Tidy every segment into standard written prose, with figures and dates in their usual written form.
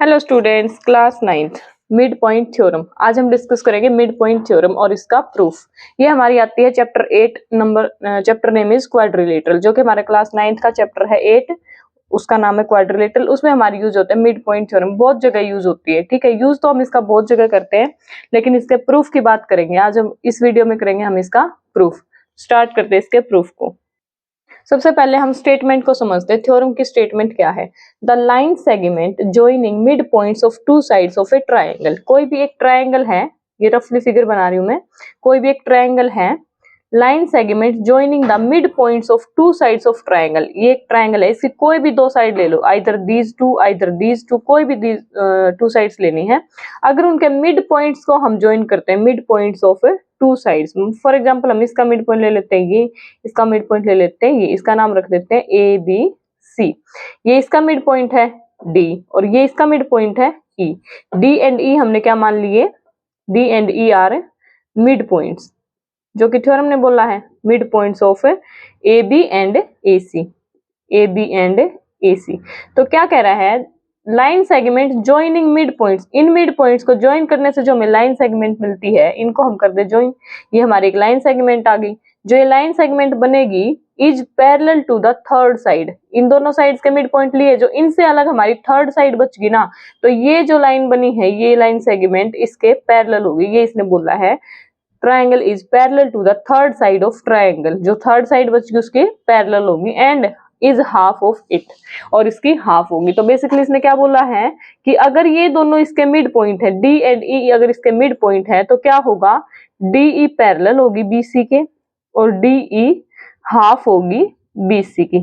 Hello students, class 9th mid point theorem. आज हम discuss करेंगे मिड पॉइंट थ्योरम और इसका प्रूफ। ये हमारी आती है chapter 8 number, chapter name is quadrilateral, जो कि हमारे क्लास 9th का चैप्टर है 8, उसका नाम है क्वाड्रिलेटरल। उसमें हमारी यूज होता है मिड पॉइंट थ्योरम, बहुत जगह यूज होती है। ठीक है, यूज तो हम इसका बहुत जगह करते हैं, लेकिन इसके प्रूफ की बात करेंगे आज हम इस वीडियो में, करेंगे हम इसका प्रूफ। स्टार्ट करते हैं इसके प्रूफ को। सबसे पहले हम स्टेटमेंट को समझते हैं। थ्योरम की स्टेटमेंट क्या है? The line segment joining mid points of two sides of A triangle. कोई भी एक ट्रायंगल है, ये रफली फिगर बना रही हूं मैं, कोई भी एक ट्रायंगल है, line segment joining the mid points of two sides of triangle. ये एक ट्रायंगल है, इसकी कोई भी दो साइड ले लो, आइदर दीज टू, कोई भी दीज टू साइड्स लेनी है। अगर उनके मिड पॉइंट्स को हम ज्वाइन करते हैं, mid points of two sides, for example हम इसका मिड पॉइंट ले लेते हैं, ये इसका मिड पॉइंट ले लेते हैं, ये इसका नाम रख देते हैं ए बी सी। ये इसका मिड पॉइंट है डी और ये इसका मिड पॉइंट है ई। डी एंड ई हमने क्या मान लिए? D and E are mid points, जो कि थ्योरम ने बोला है mid points of A B and A C, A B and A C. तो क्या कह रहा है? Line segment joining mid points, इन मिड पॉइंट्स को ज्वाइन करने से जो हमें लाइन सेगमेंट मिलती है, इनको हम कर दे ज्वाइन। ये हमारी एक लाइन सेगमेंट आ गई। जो ये लाइन सेगमेंट बनेगी is parallel to the third side. इन दोनों साइड्स के मिड पॉइंट लिए, जो इनसे अलग हमारी थर्ड साइड बच गई ना, तो ये जो लाइन बनी है, ये लाइन सेगमेंट इसके पैरेलल होगी। ये इसने बोला है triangle is parallel to the third side of triangle. जो थर्ड साइड बच गई उसके पैरेलल होगी, and is half of it, और इसकी हाफ होगी। तो बेसिकली इसने क्या बोला है कि अगर ये दोनों इसके मिड पॉइंट है, डी एंड ई अगर इसके मिड पॉइंट है, तो क्या होगा? डी ई पैरेलल होगी बी सी के और डी ई हाफ होगी बी सी की।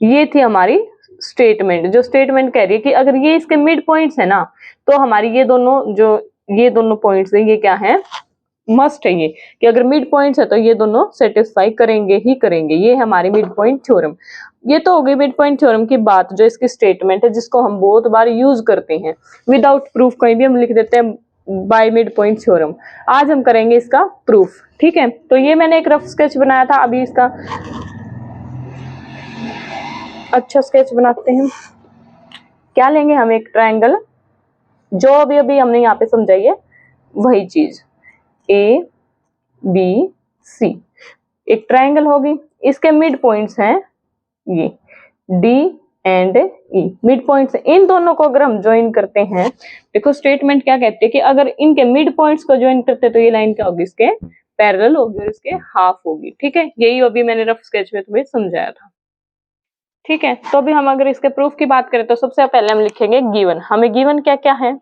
ये थी हमारी स्टेटमेंट। जो स्टेटमेंट कह रही है कि अगर ये इसके मिड पॉइंट्स है ना, तो हमारी ये दोनों पॉइंट्स है, ये क्या है? मस्ट है ये, कि अगर मिड पॉइंट्स है तो ये दोनों सेटिस्फाई करेंगे ही करेंगे। ये हमारी मिड पॉइंट थ्योरम। ये तो हो गई मिड पॉइंट थ्योरम की बात, जो इसकी स्टेटमेंट है, जिसको हम बहुत बार यूज करते हैं। विदाउट प्रूफ कहीं भी हम लिख देते हैं बाय मिड पॉइंट थ्योरम। आज हम करेंगे इसका प्रूफ। ठीक है, तो ये मैंने एक रफ स्केच बनाया था, अभी इसका अच्छा स्केच बनाते हैं। क्या लेंगे हम? एक ट्रायंगल, जो अभी अभी हमने यहाँ पे समझाई है वही चीज, ए बी सी एक ट्रायंगल होगी। इसके मिड पॉइंट्स हैं ये D and E, mid points. इन दोनों को अगर हम ज्वाइन करते हैं, देखो स्टेटमेंट क्या कहती है कि अगर इनके मिड पॉइंट्स को ज्वाइन करते हैं तो ये लाइन क्या होगी? इसके पैरेलल होगी और इसके हाफ होगी। ठीक है, यही अभी मैंने रफ स्केच में तुम्हें समझाया था। ठीक है, तो अभी हम अगर इसके प्रूफ की बात करें तो सबसे पहले हम लिखेंगे गिवन। हमें गिवन क्या क्या है?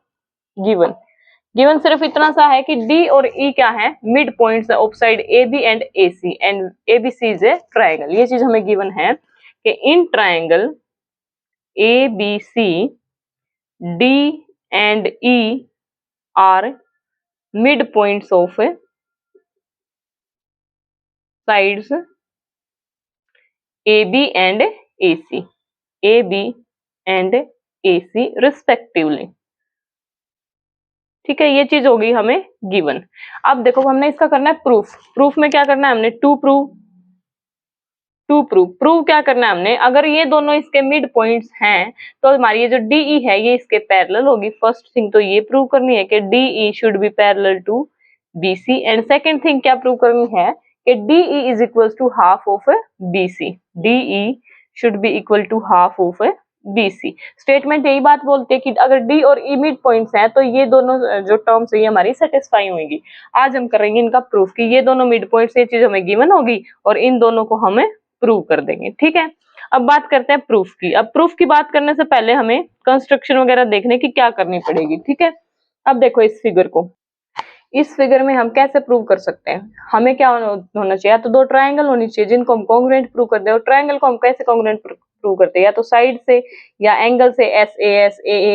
गिवन सिर्फ इतना सा है कि डी और ई क्या है? Mid points of side A B and A C, and A B C is a triangle. ये चीज हमें गिवन है कि in triangle A B C D and E are mid points of sides A B and A C, A B and A C respectively. ठीक है, ये चीज होगी हमें गिवन। अब देखो हमने इसका करना है प्रूफ। प्रूफ में क्या करना है हमने? टू प्रूव क्या करना है हमने? अगर ये दोनों इसके मिड पॉइंट्स हैं तो हमारी ये जो डीई है ये इसके पैरेलल होगी। फर्स्ट थिंग तो ये प्रूव करनी है कि DE should be parallel to BC, and second thing क्या प्रूव करनी है कि DE is equal to half of BC, DE should be equal to half of BC. Statement यही बात बोलते हैं कि अगर डी और ई मिड पॉइंट्स हैं तो ये दोनों जो टर्म्स है ये हमारी सेटिस्फाई होंगी। आज हम करेंगे इनका प्रूफ कि ये दोनों मिड पॉइंट्स, ये चीज हमें गिवन होगी और इन दोनों को हमें प्रूव कर देंगे। ठीक है, अब बात करते हैं प्रूफ की। अब प्रूफ की बात करने से पहले हमें कंस्ट्रक्शन वगैरह देखने की क्या करनी पड़ेगी। ठीक है, अब देखो इस फिगर को, इस फिगर में हम कैसे प्रूव कर सकते हैं? हमें क्या होना चाहिए? तो दो ट्रायंगल होनी चाहिए जिनको हम कॉन्ग्रुएंट प्रूव करते हैं। और ट्रायंगल को हम कैसे कॉन्ग्रुएंट प्रूव करते हैं? या तो साइड से या एंगल से, एस ए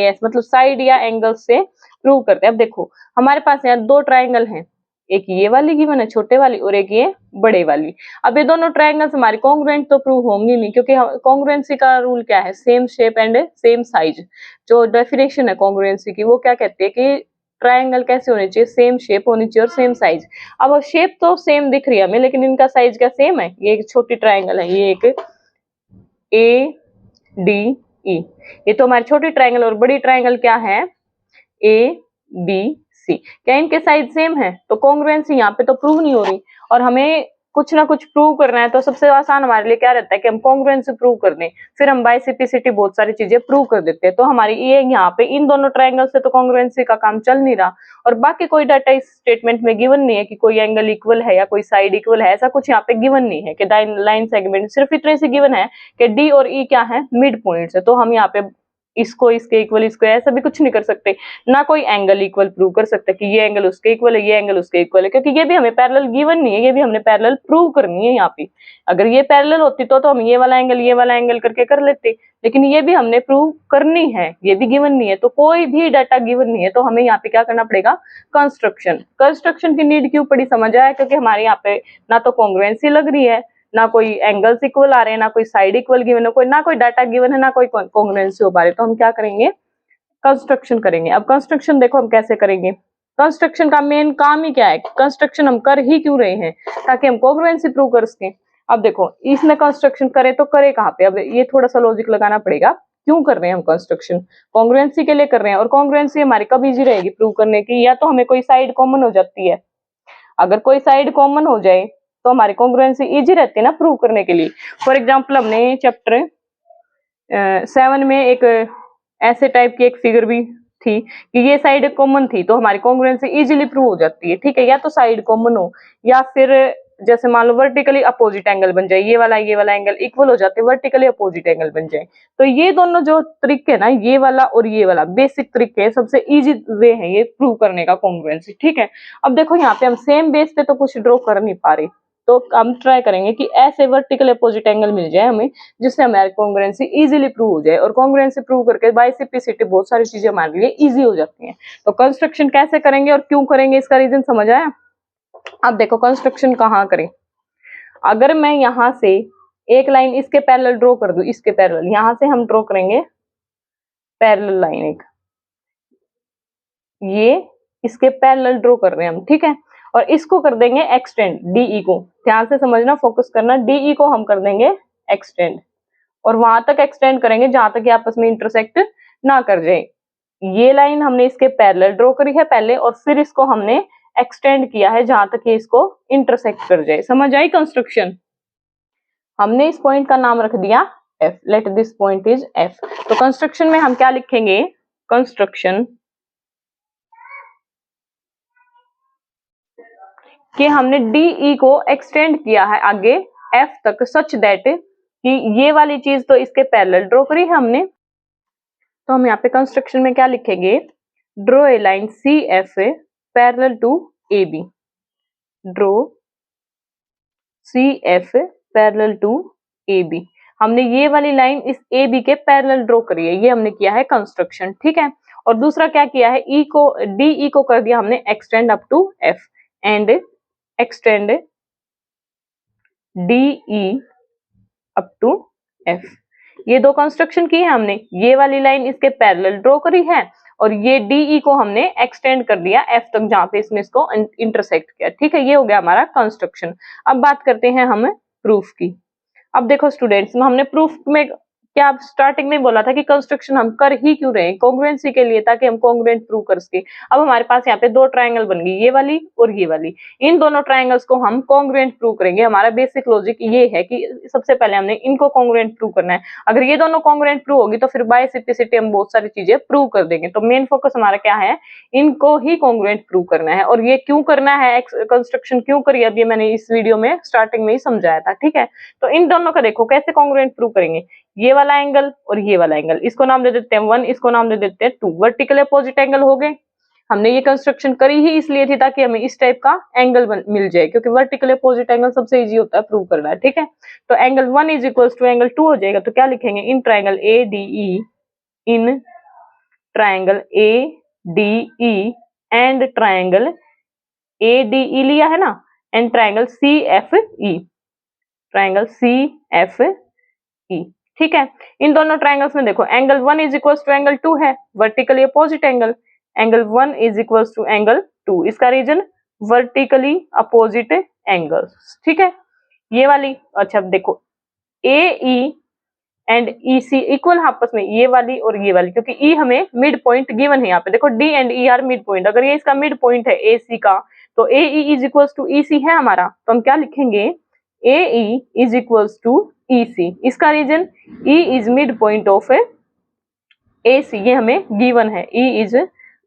एस, मतलब साइड या एंगल से प्रूव करते हैं। अब देखो हमारे पास यहाँ दो ट्रायंगल हैं, एक ये वाली गिवन है छोटे वाली और एक ये बड़े वाली। अब ये दोनों ट्रायंगल्स हमारी कॉन्ग्रुएंट तो प्रूव होंगी नहीं, क्योंकि कॉन्ग्रुएंसी का रूल क्या है? Same shape and same size. जो डेफिनेशन है कॉन्ग्रुएंसी की वो क्या कहती है कि ट्रायंगल कैसे होने चाहिए? सेम शेप होनी चाहिए और सेम साइज। अब शेप तो सेम दिख रही है हमें, लेकिन इनका साइज क्या सेम है? ये एक छोटी ट्रायंगल है, ये एक ए डी ई। ये तो हमारी छोटी ट्रायंगल और बड़ी ट्रायंगल क्या है, ए बी सी। क्या इनके साइज सेम है? तो कॉन्ग्रुएंसी यहाँ पे तो प्रूव नहीं हो रही, और हमें कुछ ना कुछ प्रूव करना है तो सबसे आसान हमारे लिए क्या रहता है कि हम कॉन्ग्रुएंसी प्रूव कर दें, फिर हम बाइसिपिसिटी बहुत सारी चीजें प्रूव कर देते हैं। तो हमारी ये यहाँ पे इन दोनों ट्रायंगल से तो कॉन्ग्रुएंसी का काम चल नहीं रहा, और बाकी कोई डाटा इस स्टेटमेंट में गिवन नहीं है कि कोई एंगल इक्वल है या कोई साइड इक्वल है, ऐसा कुछ यहाँ पे गिवन नहीं है कि लाइन सेगमेंट, सिर्फ इतने से गिवन है कि डी और ई क्या है, मिड पॉइंट्स है। तो हम यहाँ पे इसको इसके इक्वल, इसको ऐसा भी कुछ नहीं कर सकते, ना कोई एंगल इक्वल प्रूव कर सकते कि ये एंगल उसके इक्वल है, ये एंगल उसके इक्वल है, क्योंकि ये भी हमें पैरेलल गिवन नहीं है, ये भी हमने पैरेलल प्रूव करनी है यहाँ पे। अगर ये पैरेलल होती तो हम ये वाला एंगल करके कर लेते, लेकिन ये भी हमने प्रूव करनी है, ये भी गिवन नहीं है। तो कोई भी डाटा गिवन नहीं है तो हमें यहाँ पे क्या करना पड़ेगा, कंस्ट्रक्शन की नीड क्यों पड़ी, समझ आया? क्योंकि हमारे यहाँ पे ना तो कॉन्ग्रुएंसी लग रही है, ना कोई एंगल्स इक्वल आ रहे हैं, ना कोई साइड इक्वल गिवन है, कोई ना कोई डाटा गिवन है, ना कोई कॉन्ग्रुएंसी हो पा रही। तो हम क्या करेंगे, कंस्ट्रक्शन करेंगे। अब कंस्ट्रक्शन देखो हम कैसे करेंगे। कंस्ट्रक्शन का मेन काम ही क्या है, कंस्ट्रक्शन हम कर ही क्यों रहे हैं, ताकि हम कॉन्ग्रुएंसी प्रूव कर सकें। अब देखो इसमें कंस्ट्रक्शन करे तो करे कहाँ पे, अब ये थोड़ा सा लॉजिक लगाना पड़ेगा, क्यों कर रहे हैं हम कंस्ट्रक्शन, कॉन्ग्रुएंसी के लिए कर रहे हैं। और कॉन्ग्रुएंसी हमारी कब इजी रहेगी प्रूव करने की, या तो हमें कोई साइड कॉमन हो जाती है, अगर कोई साइड कॉमन हो जाए तो हमारी कॉन्ग्रुएंसी इजी रहती है ना प्रूव करने के लिए। फॉर एग्जांपल हमने चैप्टर 7 में एक ऐसे टाइप की एक फिगर भी थी कि ये साइड कॉमन थी, तो हमारी कॉन्ग्रुएंसी इजीली प्रूव हो जाती है, ठीक है। या तो साइड कॉमन हो, या फिर जैसे मान लो वर्टिकली अपोजिट एंगल बन जाए, ये वाला एंगल इक्वल हो जाते, वर्टिकली अपोजिट एंगल बन जाए। तो ये दोनों जो ट्रिक है ना, ये वाला और ये वाला बेसिक ट्रिक है, सबसे इजी वे है ये प्रूव करने का कॉन्ग्रुएंसी, ठीक है। अब देखो यहाँ पे हम सेम बेस पे तो कुछ ड्रॉ कर नहीं पा रहे, तो हम ट्राई करेंगे कि ऐसे वर्टिकल अपोजिट एंगल मिल जाए हमें, जिससे हमारी कॉन्ग्रुएंसी इजीली प्रूव हो जाए। और कॉन्ग्रुएंसी प्रूव करके बाइसिपिसिटी बहुत सारी चीजें हमारे लिए इजी हो जाती हैं। तो कंस्ट्रक्शन कैसे करेंगे और क्यों करेंगे, इसका रीजन समझ आया? अब देखो कंस्ट्रक्शन कहाँ करें, अगर मैं यहाँ से एक लाइन इसके पैरेलल ड्रॉ कर दूं, इसके पैरेलल यहाँ से हम ड्रॉ करेंगे पैरेलल लाइन एक, ये इसके पैरेलल ड्रॉ कर रहे हैं हम, ठीक है। और इसको कर देंगे एक्सटेंड, डीई को ध्यान से समझना, फोकस करना, डीई को हम कर देंगे एक्सटेंड, और वहां तक एक्सटेंड करेंगे जहां तक ये आपस में इंटरसेक्ट ना कर जाए। ये लाइन हमने इसके पैरेलल ड्रॉ करी है पहले, और फिर इसको हमने एक्सटेंड किया है जहां तक ये इसको इंटरसेक्ट कर जाए। समझ आई कंस्ट्रक्शन? हमने इस पॉइंट का नाम रख दिया F, let this point is F. तो कंस्ट्रक्शन में हम क्या लिखेंगे, कंस्ट्रक्शन कि हमने डीई को एक्सटेंड किया है आगे एफ तक, सच दैट कि ये वाली चीज तो इसके पैरेलल ड्रॉ करी है हमने। तो हम यहाँ पे कंस्ट्रक्शन में क्या लिखेंगे, draw a line C F parallel to A B, draw C F parallel to A B. हमने ये वाली लाइन इस ए बी के पैरेलल ड्रॉ करी है, ये हमने किया है कंस्ट्रक्शन, ठीक है। और दूसरा क्या किया है, ई को डीई को कर दिया हमने extend up to F, and extend DE up to F. ये दो कंस्ट्रक्शन की है हमने, ये वाली लाइन इसके पैरेलल ड्रॉ करी है, और ये डीई को हमने एक्सटेंड कर दिया एफ तक जहां पे इसने इसको इंटरसेक्ट किया, ठीक है। ये हो गया हमारा कंस्ट्रक्शन। अब बात करते हैं हम प्रूफ की। अब देखो स्टूडेंट्स, हमने प्रूफ में क्या स्टार्टिंग में बोला था कि कंस्ट्रक्शन हम कर ही क्यों रहे हैं, कॉन्ग्रुएंसी के लिए, ताकि हम कॉन्ग्रुएंट प्रूव कर सके। अब हमारे पास यहाँ पे दो ट्रायंगल बन गई, ये वाली और ये वाली, इन दोनों ट्रायंगल्स को हम कॉन्ग्रुएंट प्रूव करेंगे। हमारा बेसिक लॉजिक ये है कि सबसे पहले हमने इनको कॉन्ग्रुएंट प्रूव करना है। अगर ये दोनों कॉन्ग्रुएंट प्रूव होगी तो फिर बाइसिपिसिटी हम बहुत सारी चीजें प्रूव कर देंगे। तो मेन फोकस हमारा क्या है, इनको ही कॉन्ग्रुएंट प्रूव करना है। और ये क्यों करना है, कंस्ट्रक्शन क्यों करी, अब ये मैंने इस वीडियो में स्टार्टिंग में ही समझाया था, ठीक है। तो इन दोनों का देखो कैसे कॉन्ग्रुएंट प्रूव करेंगे, ये वाला एंगल और ये वाला एंगल, इसको नाम दे देते हैं 1, इसको नाम दे देते हैं 2, वर्टिकल अपोजिट एंगल हो गए। हमने ये कंस्ट्रक्शन करी ही इसलिए थी ताकि हमें इस टाइप का एंगल मिल जाए, क्योंकि वर्टिकल अपोजिट एंगल सबसे इजी होता है प्रूव करना है, ठीक है। तो angle 1 is equals to angle 2 हो जाएगा। तो क्या लिखेंगे, in triangle A D E, in triangle A D E and triangle A D E लिया है ना, and triangle C F E, triangle C F E, ठीक है। इन दोनों ट्रायंगल्स में देखो angle 1 is equals to angle 2 है, vertically opposite angle, angle 1 is equals to angle 2, इसका रीजन वर्टिकली अपोजिट एंगल्स, ठीक है। ये वाली, अच्छा देखो ए ई एंड EC इक्वल आपस में, ये वाली और ये वाली, क्योंकि E हमें मिड पॉइंट गिवन है यहाँ पे। देखो D and E are mid point, अगर ये इसका मिड पॉइंट है AC का, तो AE is equals to EC है हमारा, तो हम क्या लिखेंगे, AE is equals to EC। इसका reason E is mid point of AC, ये हमें गिवन है, E is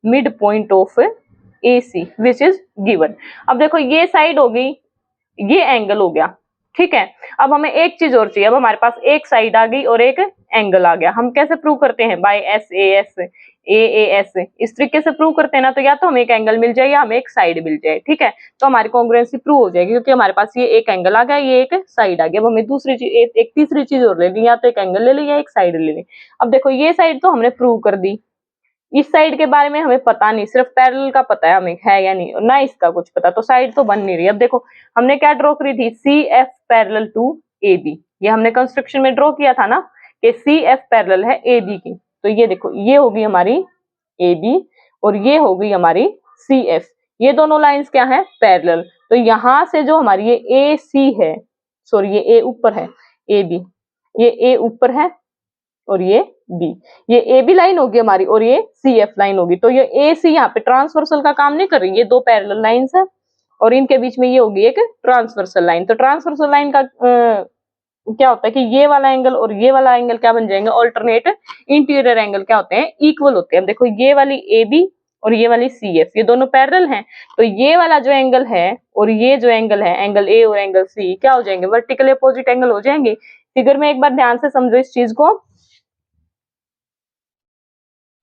mid point of AC which is given. अब देखो ये साइड हो गई, ये एंगल हो गया, ठीक है। अब हमें एक चीज और चाहिए, अब हमारे पास एक साइड आ गई और एक एंगल आ गया। हम कैसे प्रूव करते हैं, बाय SAS AAS, इस तरीके से प्रूव करते हैं ना। तो या तो हमें एक एंगल मिल जाए या हमें एक साइड मिल जाए, ठीक है। तो हमारी कॉन्ग्रुएंसी प्रूव हो जाएगी, क्योंकि हमारे पास ये एक एंगल आ गया, ये एक साइड आ गया। अब हमें दूसरी चीज, एक तीसरी चीज और ले ली, या तो एक एंगल ले ली या एक साइड ले ली। अब देखो ये साइड तो हमने प्रूव कर दी, इस साइड के बारे में हमें पता नहीं, सिर्फ पैरेलल का पता है हमें, है या नहीं, ना इसका कुछ पता, तो साइड तो बन नहीं रही। अब देखो हमने क्या ड्रॉ करी थी, CF पैरेलल टू AB, ये हमने कंस्ट्रक्शन में ड्रॉ किया था ना कि CF पैरेलल है AB की। तो ये देखो ये होगी हमारी AB और ये होगी हमारी CF, ये दोनों लाइंस क्या है, पैरेलल। तो यहां से जो हमारी ये AC है, सॉरी ये A ऊपर है, AB, ये A ऊपर है और ये B, ये AB लाइन होगी हमारी और ये CF लाइन होगी। तो ये AC यहाँ पे ट्रांसवर्सल का काम नहीं कर रही, ये दो पैरेलल लाइंस है और इनके बीच में ये होगी एक ट्रांसवर्सल लाइन। तो ट्रांसवर्सल लाइन का क्या होता है कि ये वाला एंगल और ये वाला एंगल क्या बन जाएंगे, ऑल्टरनेट इंटीरियर एंगल क्या होते हैं, इक्वल होते हैं। अब देखो ये वाली AB और ये वाली CF, ये दोनों पैरेलल हैं, तो ये वाला जो एंगल है और ये जो एंगल है, एंगल A और एंगल C क्या हो जाएंगे, वर्टिकल अपोजिट एंगल हो जाएंगे। फिगर में एक बार ध्यान से समझो इस चीज को,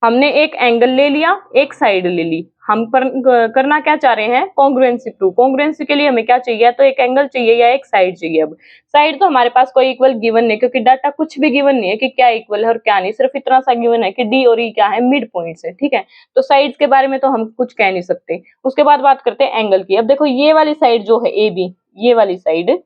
हमने एक एंगल ले लिया, एक साइड ले ली, हम करना क्या चाह रहे हैं, कॉन्ग्रुएंसी प्रूव। कॉन्ग्रुएंसी के लिए हमें क्या चाहिए, तो एक एंगल चाहिए या एक साइड चाहिए। अब साइड तो हमारे पास कोई इक्वल गिवन नहीं, क्योंकि डाटा कुछ भी गिवन नहीं है कि क्या इक्वल है और क्या नहीं, सिर्फ इतना सा गिवन है कि D और E क्या है, मिड पॉइंट्स है, ठीक है। तो साइड्स के बारे में तो हम कुछ कह नहीं सकते। उसके बाद बात करते हैं एंगल की। अब देखो ये वाली साइड जो है AB, ये वाली साइड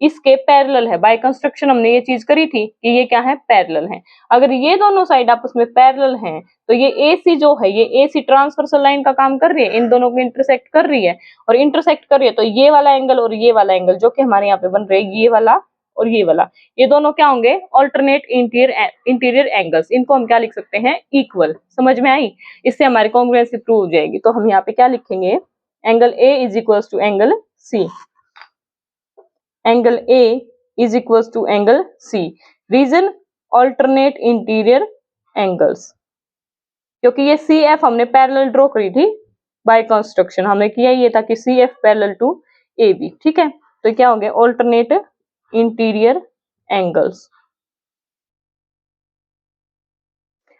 इसके पैरेलल है, बाय कंस्ट्रक्शन हमने ये चीज करी थी कि ये क्या है, पैरेलल है। अगर ये दोनों साइड आपस में पैरेलल हैं, तो ये AC जो है, ये AC ट्रांसवर्सल लाइन का काम कर रही है, इन दोनों को इंटरसेक्ट कर रही है, और इंटरसेक्ट कर रही है तो ये वाला एंगल और ये वाला एंगल जो कि हमारे यहाँ पे बन रहे हैं, ये वाला और ये वाला, ये दोनों क्या होंगे, ऑल्टरनेट इंटीरियर एंगल्स। इनको हम क्या लिख सकते हैं, इक्वल। समझ में आई, इससे हमारी कॉन्ग्रुएंसी प्रूव हो जाएगी। तो हम यहाँ पे क्या लिखेंगे, angle A is equal to angle C, angle A is equal to angle C। Reason, alternate interior angles, क्योंकि ये CF हमने पैरेलल ड्रॉ करी थी बाय कंस्ट्रक्शन, हमने किया ये था कि CF पैरेलल टू AB, ठीक है। तो क्या हो गया, ऑल्टरनेट इंटीरियर एंगल्स।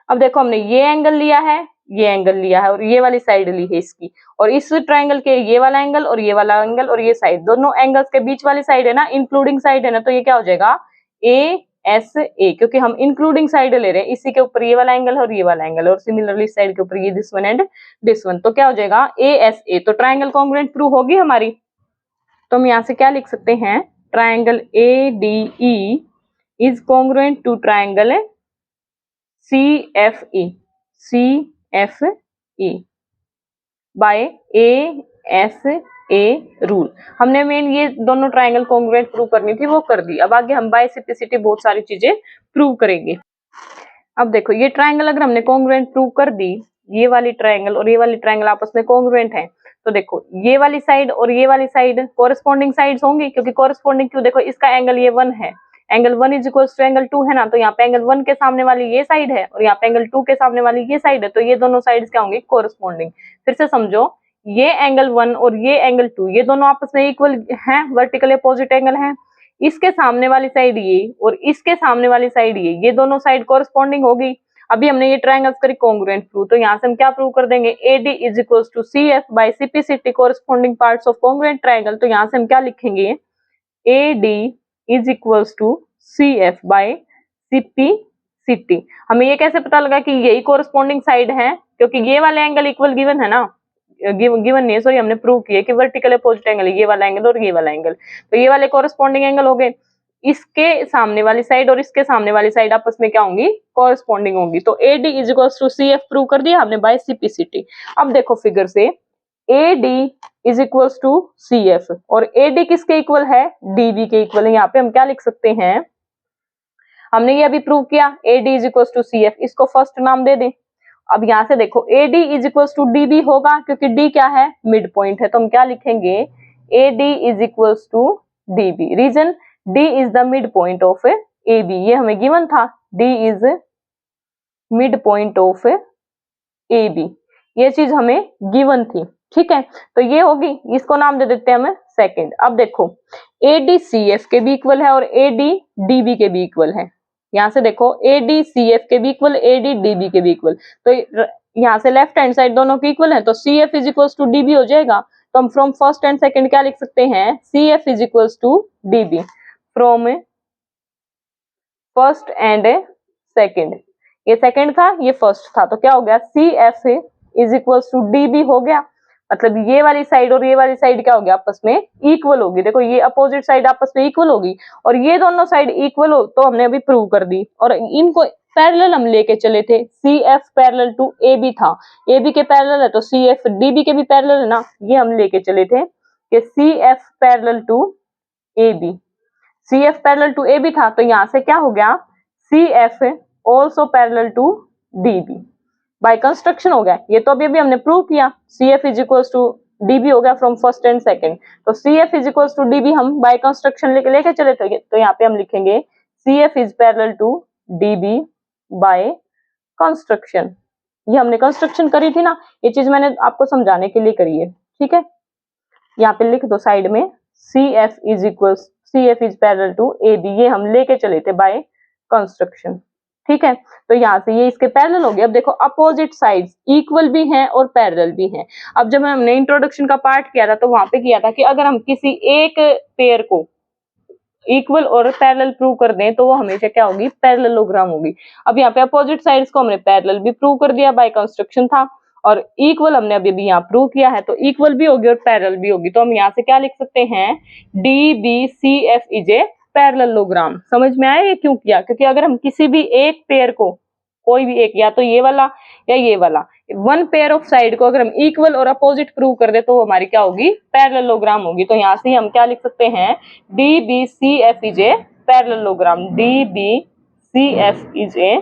अब देखो हमने ये एंगल लिया है, ये एंगल लिया है और ये वाली साइड ली है इसकी, और इस ट्रायंगल के ये वाला एंगल और ये वाला एंगल और ये साइड, दोनों एंगल्स के बीच वाली साइड है ना, इंक्लूडिंग साइड है ना, तो ये क्या हो जाएगा, ASA, क्योंकि हम इंक्लूडिंग साइड ले रहे हैं, इसी के ऊपर ये वाला एंगल और ये वाला एंगल, और सिमिलरली साइड के ऊपर ये this one and this one, तो क्या हो जाएगा, ASA। तो ट्रायंगल कॉन्ग्रुएंट प्रूव होगी हमारी। तो हम यहाँ से क्या लिख सकते हैं, triangle ADE is congruent to triangle CFE by ASA rule. हमने मेन ये दोनों ट्रायंगल कॉन्ग्रुएंट प्रूव करनी थी, वो कर दी। अब आगे हम बाय सिप्लिसिटी बहुत सारी चीजें प्रूव करेंगे। अब देखो ये ट्रायंगल अगर हमने कॉन्ग्रुएंट प्रूव कर दी, ये वाली ट्रायंगल और ये वाली ट्रायंगल आपस में कॉन्ग्रुएंट है, तो देखो ये वाली साइड और ये वाली साइड कोरिस्पोंडिंग साइड्स होंगी, क्योंकि कोरिस्पोंडिंग क्यों, देखो इसका एंगल ये 1 है, angle 1 is equal to angle 2 है ना, तो यहाँ पे एंगल 1 के सामने वाली ये साइड है और यहाँ पे एंगल 2 के सामने वाली ये साइड है, तो ये दोनों साइड्स क्या होंगी, कोरिस्पोंडिंग। फिर से समझो, ये एंगल 1 और ये एंगल 2 ये दोनों आपस में इक्वल हैं, वर्टिकल अपोजिट एंगल हैं। इसके सामने वाली साइड ये और इसके सामने वाली साइड ये दोनों साइड कोरिस्पोंडिंग होगी। अभी हमने ये ट्रायंगल्स करी कॉन्ग्रुएंट प्रूव, तो यहाँ से हम क्या प्रूव कर देंगे, AD is equal to CF by CPCT corresponding parts of congruent triangle. तो यहाँ से हम क्या लिखेंगे, AD is equal to CF by CPCT। हमें ये कैसे पता लगा कि यही कोरिस्पोंडिंग साइड है, क्योंकि ये वाला एंगल इक्वल गिवन है ना, गिवन नहीं सॉरी, हमने प्रूव किया कि वर्टिकल अपोजिट एंगल ये वाला एंगल और ये वाला एंगल, तो ये वाले कोरिस्पोंडिंग एंगल हो गए। इसके सामने वाली साइड और इसके सामने वाली साइड आपस में क्या होंगी, कोरिस्पोंडिंग होंगी। तो AD is equal to CF prove कर दिया हमने बाय CPCT। अब देखो फिगर से, AD is equal to CF और AD किसके इक्वल है, DB के इक्वल है। यहाँ पे हम क्या लिख सकते हैं, हमने ये अभी प्रूव किया AD is equal to CF, इसको फर्स्ट नाम दे दें। अब यहाँ से देखो AD is equal to DB होगा क्योंकि D क्या है, मिड पॉइंट है, तो हम क्या लिखेंगे AD is equal to DB। Reason D is the mid point of AB, ये हमें गिवन था, D is mid point of AB, ये चीज हमें गिवन थी, ठीक है। तो ये होगी, इसको नाम दे देते हैं हमें सेकंड। अब देखो AD CF के भी इक्वल है और AD DB के भी इक्वल है। यहाँ से देखो AD CF के भी इक्वल, AD DB के भी इक्वल, तो यहाँ से लेफ्ट हैंड साइड दोनों के इक्वल है, तो CF is equal to DB हो जाएगा। तो हम फ्रॉम फर्स्ट एंड सेकंड क्या लिख सकते हैं, CF is equal to DB from first and second. ये सेकंड था, ये फर्स्ट था, तो क्या हो गया CF is equal to DB हो गया। मतलब ये वाली साइड और ये वाली साइड क्या हो गया, आपस में इक्वल होगी। देखो ये अपोजिट साइड आपस में इक्वल होगी और ये दोनों साइड इक्वल हो, तो हमने अभी प्रूव कर दी। और इनको पैरेलल हम लेके चले थे, CF पैरेलल टू AB था, AB के पैरेलल है तो CF DB के भी पैरेलल है ना, ये हम लेके चले थे कि CF parallel to AB, CF parallel to AB था, तो यहाँ से क्या हो गया CF also parallel to DB, by construction हो गया। ये तो अभी हमने प्रूव किया, CF is equal to DB हो गया फ्रॉम फर्स्ट एंड सेकंड, तो CF is equal to DB हम बाय कंस्ट्रक्शन लेके चले थे, तो यहाँ पे हम लिखेंगे CF is parallel to DB by construction. ये हमने कंस्ट्रक्शन करी थी ना, ये चीज मैंने आपको समझाने के लिए करी है, ठीक है। यहाँ पे लिख दो साइड में CF is parallel to AB, ये हम लेके चले थे बाय कंस्ट्रक्शन, ठीक है। तो यहाँ से ये इसके पैरेलल हो गए। अब देखो अपोजिट साइड्स इक्वल भी हैं और पैरेलल भी हैं। अब जब हमने इंट्रोडक्शन का पार्ट किया था तो वहां पे किया था कि अगर हम किसी एक पेयर को इक्वल और पैरेलल प्रूव कर दें तो वो हमेशा क्या होगी, पैरेललोग्राम होगी। अब यहाँ पे अपोजिट साइड्स को हमने पैरेलल भी प्रूव कर दिया, बाय कंस्ट्रक्शन था, और इक्वल हमने अभी यहाँ प्रूव किया है, तो इक्वल भी होगी और पैरेलल भी होगी। तो हम यहाँ से क्या लिख सकते हैं, DBCF इज ए पैरेललोग्राम। समझ में आया ये क्यों किया, क्योंकि अगर हम किसी भी एक पेयर को, कोई भी एक, या तो ये वाला या ये वाला, वन पेयर ऑफ साइड को अगर हम इक्वल और अपोजिट प्रूव कर दे तो हमारी क्या होगी, पैरेललोग्राम होगी। तो यहाँ से हम क्या लिख सकते हैं, DBCF is a parallelogram, DBCF is a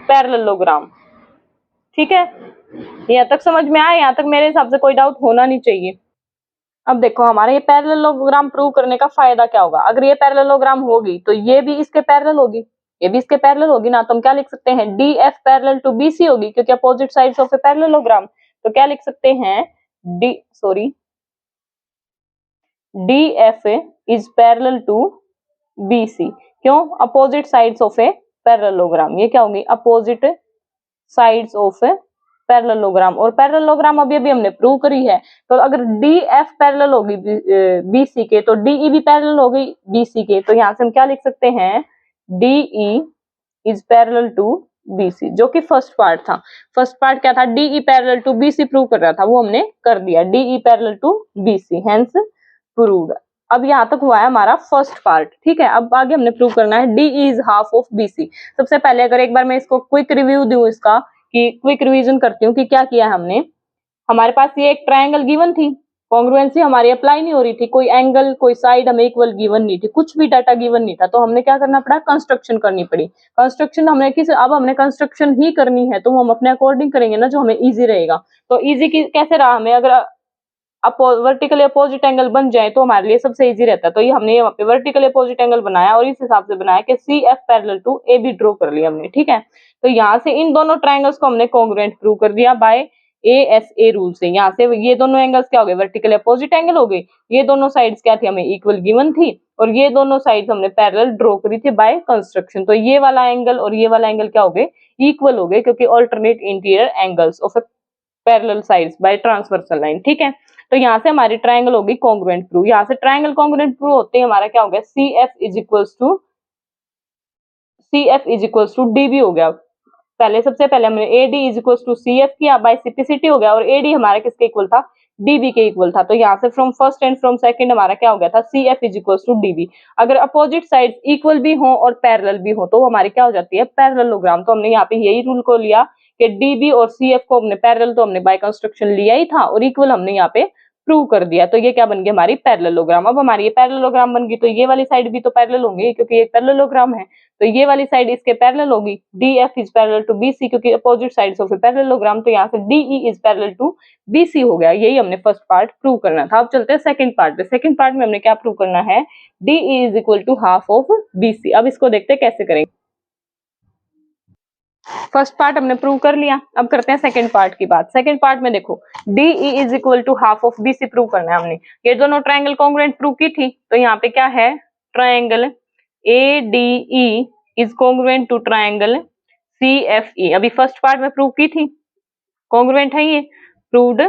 parallelogram, ठीक है। यहाँ तक समझ में आया, यहाँ तक मेरे हिसाब से कोई डाउट होना नहीं चाहिए। अब देखो हमारे ये पैरेललोग्राम प्रूव करने का फायदा क्या होगा, अगर ये पैरेललोग्राम होगी तो ये भी इसके पैरेलल होगी, ये भी इसके पैरेलल होगी ना, तो हम क्या लिख सकते हैं, DF पैरेलल टू BC होगी, क्योंकि opposite sides of a parallelogram. तो क्या लिख सकते हैं, DF is parallel to BC, क्यों, opposite sides of a parallelogram, ये क्या होगी, opposite sides of a parallelogram. और पैरेललोग्राम अभी हमने प्रूव करी है, तो अगर DF पैरेलल होगी BC के तो DE भी पैरेलल होगी BC के, तो यहाँ से हम क्या लिख सकते हैं, DE is parallel to BC, जो कि फर्स्ट पार्ट था। फर्स्ट पार्ट क्या था, DE parallel to BC prove कर रहा था, वो हमने कर दिया, DE parallel to BC, hence proved. अब यहाँ तक हुआ है हमारा फर्स्ट पार्ट, ठीक है। अब आगे हमने प्रूव करना है DE is half of BC। सबसे पहले अगर एक बार मैं इसको क्विक रिव्यू दूं इसका, कि क्विक रिवीजन करती हूँ कि क्या किया है हमने। हमारे पास ये एक ट्रायंगल गिवन थी, कॉन्ग्रुएंसी हमारी अप्लाई नहीं हो रही थी, कोई एंगल कोई साइड हमें इक्वल गिवन नहीं थी, कुछ भी डाटा गिवन नहीं था, तो हमने क्या करना पड़ा, कंस्ट्रक्शन करनी पड़ी। कंस्ट्रक्शन हमने अब हमने कंस्ट्रक्शन ही करनी है, तो हम अपने अकॉर्डिंग करेंगे ना, जो हमें इजी रहेगा। तो इजी कैसे रहा, हमें अगर वर्टिकली अपोजिट एंगल बन जाए तो हमारे लिए सबसे इजी रहता है। तो ये हमने यहाँ पे वर्टिकली अपोजिट एंगल बनाया और इस हिसाब से बनाया कि CF parallel to AB draw कर लिया हमने, ठीक है। तो यहाँ से इन दोनों ट्रायंगल्स को हमने कॉन्ग्रुएंट प्रूव कर दिया बाय ASA रूल से। यहाँ से ये दोनों एंगल्स क्या हो गए, वर्टिकली अपोजिट एंगल हो गए, ये दोनों साइड्स क्या थी, हमें इक्वल गिवन थी, और ये दोनों साइड्स हमने पैरेलल ड्रॉ करी थी बाय कंस्ट्रक्शन। तो ये वाला एंगल और ये वाला एंगल क्या हो गए, इक्वल हो गए, क्योंकि alternate interior angles of A parallel sides by transversal line, ठीक है। तो यहाँ से हमारी ट्रायंगल होगी कॉन्ग्रुएंट प्रूव। यहाँ से ट्रायंगल कॉन्ग्रुएंट प्रूव होते ही हमारा क्या हो गया, CF is equals to DB हो गया। पहले सबसे पहले हमने AD is equals to CF किया, बाय सिंप्लिसिटी हो गया, और AD हमारा किसके इक्वल था, DB के इक्वल था। तो यहाँ से from first and from second हमारा क्या हो गया था, CF is equals to DB। अगर अपोजिट साइड्स इक्वल भी हो और पैरेलल भी हो तो हमारी क्या हो जाती है, पैरेललोग्राम। तो हमने यहाँ पे यही रूल को लिया कि DB और CF को हमने पैरेलल तो हमने बाय कंस्ट्रक्शन लिया ही था, और इक्वल हमने यहाँ पे प्रूव कर दिया। तो ये क्या बन गया, हमारी पैरेललोग्राम। अब हमारी ये पैरेललोग्राम बन गई तो ये वाली साइड भी तो पैरेलल होंगी, क्योंकि ये पैरेललोग्राम है। तो ये वाली साइड इसके पैरेलल होगी, DF is parallel to BC, क्योंकि opposite sides of a parallelogram, तो यहाँ से DE is parallel to BC हो गया। यही हमने फर्स्ट पार्ट प्रूव करना था। अब चलते हैं सेकंड पार्ट पे। सेकंड पार्ट में हमने क्या प्रूव करना है, DE is equal to half of BC। अब इसको देखते हैं कैसे करेंगे। फर्स्ट पार्ट हमने प्रूव कर लिया, अब करते हैं सेकंड पार्ट की बात। सेकंड पार्ट में देखो DE is equal to half of BC prove करना है हमने। ये दोनों ट्रायंगल कॉन्ग्रुएंट प्रूव की थी, तो यहाँ पे क्या है, triangle ADE is congruent to triangle CFE। अभी फर्स्ट पार्ट में प्रूव की थी, कॉन्ग्रुएंट है ये, प्रूव्ड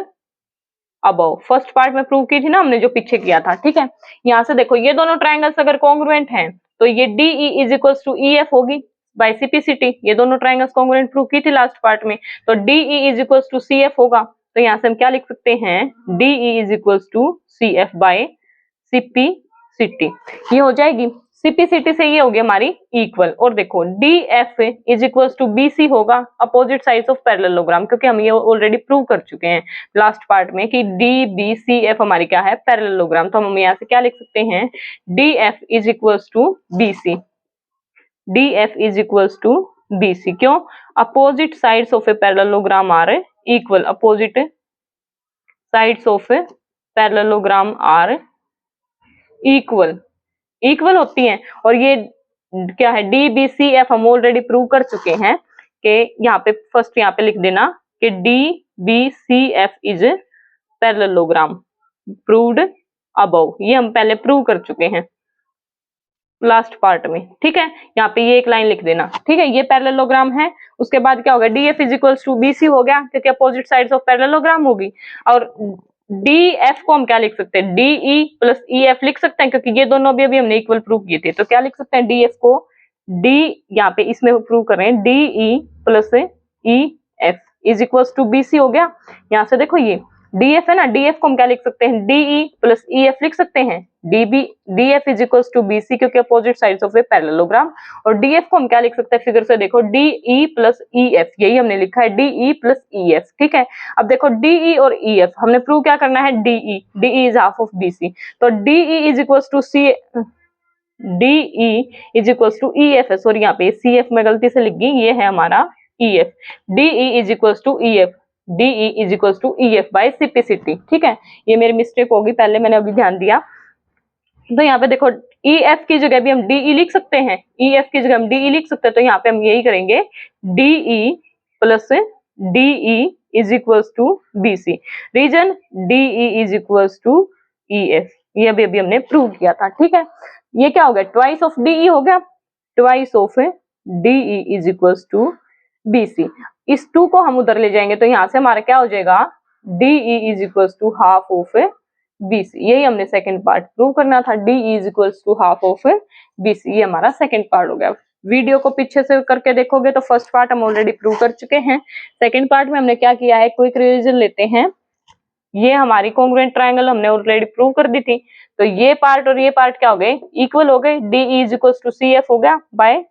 अबव। फर्स्ट पार्ट में प्रूव की थी ना हमने, जो पीछे किया था, ठीक है। यहाँ से देखो ये दोनों ट्रायंगल्स अगर कॉन्ग्रुएंट हैं तो ये DE is equal to EF होगी बाय CPCT। ये दोनों ट्रायंगल्स कॉन्ग्रुएंट प्रूव की थी लास्ट पार्ट में, तो DE is equal to CF होगा। तो यहाँ से हम क्या लिख सकते हैं, DE is equal to CF by CPCT। ये हो जाएगी, CPCT से ये होगी हमारी इक्वल। और देखो DF is equal to BC होगा, अपोजिट साइड्स ऑफ पैरेललोग्राम, क्योंकि हम ये ऑलरेडी प्रूव कर चुके हैं लास्ट पार्ट में कि DBCF हमारी क्या है, पैरेललोग्राम। तो हम यहाँ से क्या लिख सकते हैं, DF is equal to BC। DF is equal to BC, क्यों, opposite sides of a parallelogram are equal. Opposite sides of a parallelogram are equal, equal होती हैं। और ये क्या है, DBCF हम ऑलरेडी प्रूव कर चुके हैं कि यहाँ पे फर्स्ट यहाँ पे लिख देना कि DBCF is parallelogram proved above. ये हम पहले प्रूव कर चुके हैं लास्ट पार्ट में, ठीक है। यहाँ पे ये एक लाइन लिख देना, ठीक है। ये पैरेललोग्राम है, उसके बाद क्या होगा, DF is equal to BC हो गया, क्योंकि अपोजिट साइड्स ऑफ पैरेललोग्राम होगी। और DF को हम क्या लिख सकते हैं, DE प्लस EF लिख सकते हैं, क्योंकि ये दोनों अभी हमने इक्वल प्रूव किए थे। तो क्या लिख सकते हैं, DF को D, यहाँ पे इसमें प्रूव कर रहे हैं, DE plus EF is equal to BC हो गया। यहाँ से देखो ये DF है ना, DF को हम क्या लिख सकते हैं, DE प्लस EF लिख सकते हैं। DF is equal to BC, क्योंकि opposite sides of a parallelogram. और DF को हम क्या लिख सकते हैं, फिगर से देखो DE प्लस EF, यही हमने लिखा है, DE प्लस EF, ठीक है। अब देखो DE और EF हमने प्रूव क्या करना है, DE is half of BC। तो DE is equal to DE is equal to EF है, सॉरी यहाँ पे CF में गलती से लिख गई, ये है हमारा EF। DE is equal to EF, DE is equal to EF by CPCT, ठीक है। ये मेरी मिस्टेक होगी, पहले मैंने अभी ध्यान दिया। तो यहाँ पे देखो EF की जगह भी हम DE लिख सकते हैं, EF की जगह हम DE लिख सकते हैं। तो यहाँ पे हम यही करेंगे, DE plus DE is equal to BC। Reason DE is equal to EF, ये अभी हमने प्रूव किया था, ठीक है। ये क्या हो गया, ट्वाइस ऑफ DE हो गया, twice of DE is equal to BC। इस 2 को हम उधर ले जाएंगे, तो यहाँ से हमारा क्या हो जाएगा, DE is equal to half of BC। यही हमने सेकंड पार्ट प्रूव करना था, DE is equal to half of BC। ये हमारा सेकंड पार्ट हो गया। वीडियो को पीछे से करके देखोगे तो फर्स्ट पार्ट हम ऑलरेडी प्रूव कर चुके हैं। सेकंड पार्ट में हमने क्या किया है, क्विक रिवीजन लेते हैं। ये हमारी कॉन्ग्रुएंट ट्रायंगल हमने ऑलरेडी प्रूव कर दी थी, तो ये पार्ट और ये पार्ट क्या हो गए, इक्वल हो गए। DE is equal to CF हो गया बाय,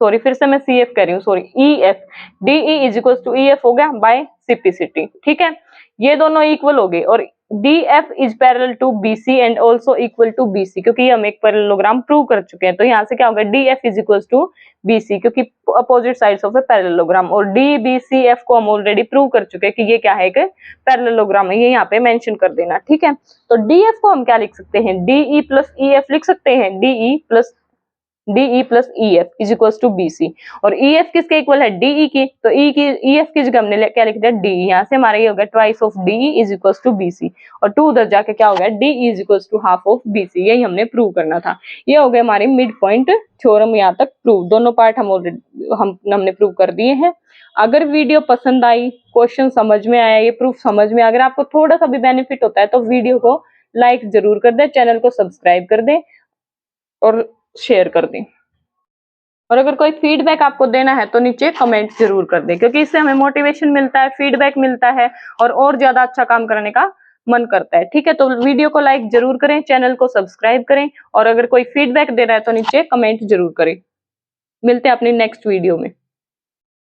सॉरी फिर से मैं CF कर रही हूँ, sorry EF। DE is equal to EF हो गया बाय CPCT, ठीक है। ये दोनों इक्वल हो गए। और DF is parallel to BC and also equal to BC, क्योंकि हम एक पैरेललोग्राम प्रूव कर चुके हैं। तो यहाँ से क्या होगा, DF is equal to BC, क्योंकि opposite sides of a parallelogram. और DBCF को हम ऑलरेडी प्रूव कर चुके हैं कि ये क्या है, एक पैरेललोग्राम है, ये यहाँ पे मेंशन कर देना, ठीक है। तो DF को हम क्या लिख सकते हैं, DE प्लस EF लिख सकते हैं, DE plus EF is equal to BC। और EF किसके इक्वल है, DE की, तो EF की जगह हमने क्या लिख दिया, DE। यहाँ से हमारा ये हो गया twice of DE is equal to BC। और 2 उधर जाके क्या हो गया, DE is equal to half of BC। यही हमने प्रूव करना था। ये हो गया हमारी मिड पॉइंट थ्योरम, यहाँ तक प्रूव। दोनों पार्ट हमने प्रूव कर दिए हैं। अगर वीडियो पसंद आई, क्वेश्चन समझ में आया, ये प्रूफ समझ में, अगर आपको थोड़ा सा भी बेनिफिट होता है तो वीडियो को लाइक जरूर कर दें, चैनल को सब्सक्राइब कर दें और शेयर कर दें। और अगर कोई फीडबैक आपको देना है तो नीचे कमेंट जरूर कर दें, क्योंकि इससे हमें मोटिवेशन मिलता है, फीडबैक मिलता है और ज्यादा अच्छा काम करने का मन करता है, ठीक है। तो वीडियो को लाइक जरूर करें, चैनल को सब्सक्राइब करें, और अगर कोई फीडबैक देना है तो नीचे कमेंट जरूर करें। मिलते हैं अपनी नेक्स्ट वीडियो में।